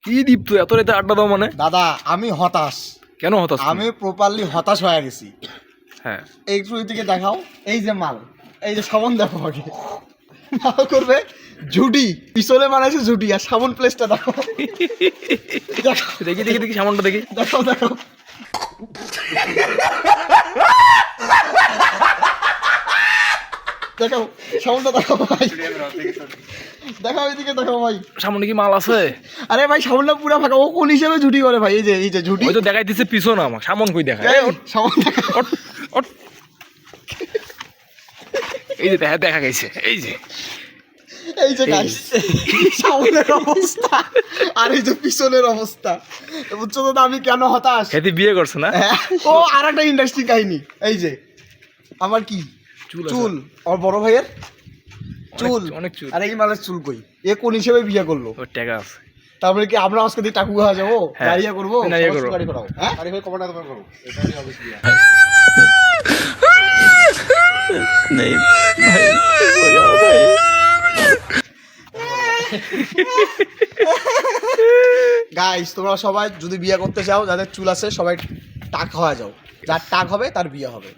কি দীপ্ত এত রাতে আড্ডা দাও মানে? দাদা আমি হতাশ। কেন হতাশ? আমি প্রপারলি হতাশ হয়ে গেছি। হ্যাঁ একটু এদিকে দেখাও, এই যে মাল, এই যে সাবান দেখো আগে মাল করবে ঝুটি, পিছনে বানাইছে ঝুটি, আর সাবান প্লেসটা দেখো। দেখো দেখি দেখি দেখি সামানটা দেখি। দেখো দেখো দেখো সাবানটা দেখো ভাই, দেখো এদিকে দেখো ভাই, সামনে কি মাল আছে? আরে ভাই সাবানটা পুরা ফাঁকা। ও কোন হিসেবে ঝুটি করে ভাই? এই যে ঝুটি, ওই তো দেখাই দিচ্ছে পিছন আমার, সামন কই দেখায়? এই সাবান দেখো। ওঠ, ওঠ। এই যে দেখা দেখা গেছে, এই যে এই যে গাইস সামনের অবস্থা আর এই যে পিছনের অবস্থা, বুঝছো তো আমি কেন হতাশ? খেতে বিয়ে করছে না? হ্যাঁ, ও আর একটা ইন্ডাস্ট্রি কাহিনী। এই যে আমার কি চুল আছে। চুল, আর বড় ভাইয়ের চুল, অনেক চুল। আর এই মালের চুল কই? এ কোন হিসেবে বিয়ে করলো? ওর টাকা আছে। তারপরে কি আমরা আজকে দিয়ে টাকু খাওয়া যাবো? হ্যাঁ। গাড়িয়া করবো, গাড়িয়া করবো। গাড়ি করাও, হ্যাঁ গাড়ি করে কমাটা তোমার করো, এটা আমি অবশ্যই গাইস। তোমরা সবাই যদি বিয়ে করতে চাও, যাদের চুল আছে সবাই টাক হয়ে যাও, যার টাক হবে তার বিয়ে হবে।